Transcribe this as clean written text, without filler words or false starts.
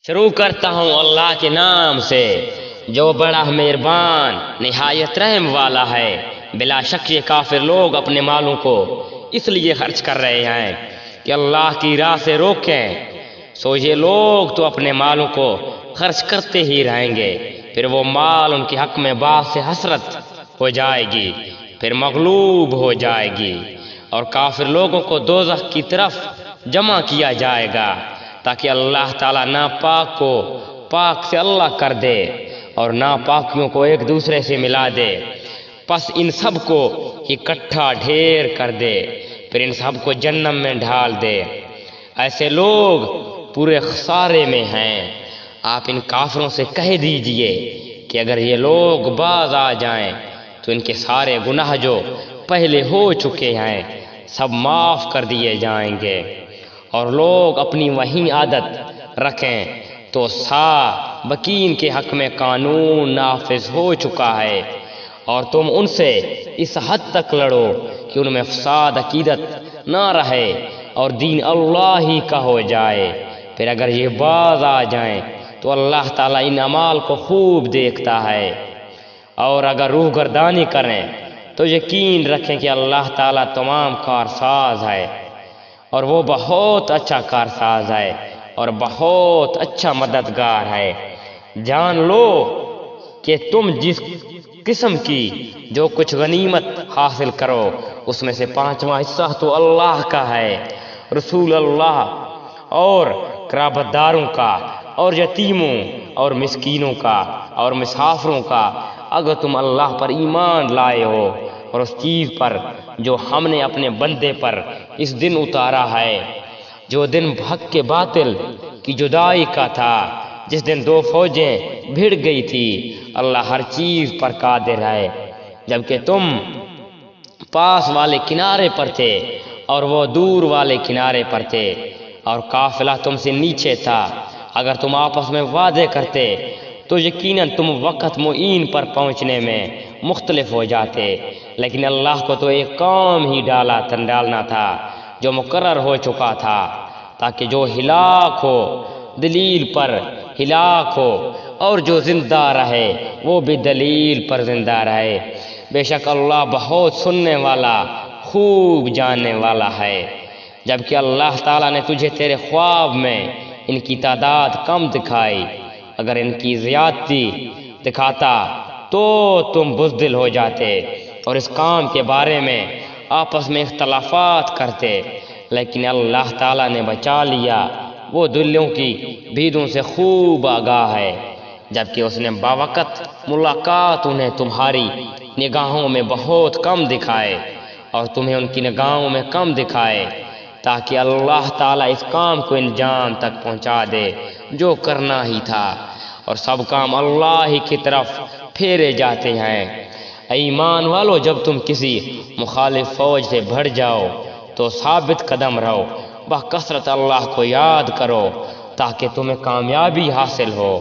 شروع کرتا ہوں اللہ کے نام سے جو بڑا مہربان نہایت رحم والا ہے۔ بلا شک یہ کافر لوگ اپنے مالوں کو اس لیے خرچ کر رہے ہیں کہ اللہ کی راہ سے روکیں، سو یہ لوگ تو اپنے مالوں کو خرچ کرتے ہی رہیں گے، پھر وہ مال ان کے حق میں بعد سے حسرت ہو جائے گی، پھر مغلوب ہو جائے گی، اور کافر لوگوں کو دوزخ کی طرف جمع کیا جائے گا تاکہ اللہ تعالیٰ ناپاک کو پاک سے اللہ کر دے اور ناپاکیوں کو ایک دوسرے سے ملا دے، پس ان سب کو اکٹھا ڈھیر کر دے، پھر ان سب کو جہنم میں ڈال دے۔ ایسے لوگ پورے خسارے میں ہیں۔ آپ ان کافروں سے کہہ دیجئے کہ اگر یہ لوگ باز آ جائیں تو ان کے سارے گناہ جو پہلے ہو چکے ہیں سب معاف کر دیے جائیں گے، اور لوگ اپنی وہی عادت رکھیں تو سابقین کے حق میں قانون نافذ ہو چکا ہے، اور تم ان سے اس حد تک لڑو کہ ان میں فساد عقیدت نہ رہے اور دین اللہ ہی کا ہو جائے۔ پھر اگر یہ باز آ جائیں تو اللہ تعالیٰ ان اعمال کو خوب دیکھتا ہے، اور اگر روح گردانی کریں تو یقین رکھیں کہ اللہ تعالیٰ تمام کارساز ہے، اور وہ بہت اچھا کارساز ہے اور بہت اچھا مددگار ہے۔ جان لو کہ تم جس قسم کی جو کچھ غنیمت حاصل کرو اس میں سے 5واں حصہ تو اللہ کا ہے، رسول اللہ اور قرابت داروں کا اور یتیموں اور مسکینوں کا اور مسافروں کا، اگر تم اللہ پر ایمان لائے ہو اور اس چیز پر جو ہم نے اپنے بندے پر اس دن اتارا ہے، جو دن حق کے باطل کی جدائی کا تھا، جس دن دو فوجیں بھڑ گئی تھی۔ اللہ ہر چیز پر قادر ہے۔ جبکہ تم پاس والے کنارے پر تھے اور وہ دور والے کنارے پر تھے، اور قافلہ تم سے نیچے تھا، اگر تم آپس میں وعدے کرتے تو یقیناً تم وقت معین پر پہنچنے میں مختلف ہو جاتے، لیکن اللہ کو تو ایک کام ہی ڈالنا تھا جو مقرر ہو چکا تھا، تاکہ جو ہلاک ہو دلیل پر ہلاک ہو اور جو زندہ رہے وہ بھی دلیل پر زندہ رہے۔ بے شک اللہ بہت سننے والا خوب جاننے والا ہے۔ جبکہ اللہ تعالیٰ نے تجھے تیرے خواب میں ان کی تعداد کم دکھائی، اگر ان کی زیادتی دکھاتا تو تم بزدل ہو جاتے اور اس کام کے بارے میں آپس میں اختلافات کرتے، لیکن اللہ تعالیٰ نے بچا لیا، وہ دلوں کی بھیدوں سے خوب آگاہ ہے۔ جبکہ اس نے باوقت ملاقات انہیں تمہاری نگاہوں میں بہت کم دکھائے اور تمہیں ان کی نگاہوں میں کم دکھائے، تاکہ اللہ تعالیٰ اس کام کو انجام تک پہنچا دے جو کرنا ہی تھا، اور سب کام اللہ ہی کی طرف پھیرے جاتے ہیں۔ اے ایمان والو، جب تم کسی مخالف فوج سے بھڑ جاؤ تو ثابت قدم رہو، بکثرت اللہ کو یاد کرو تاکہ تمہیں کامیابی حاصل ہو۔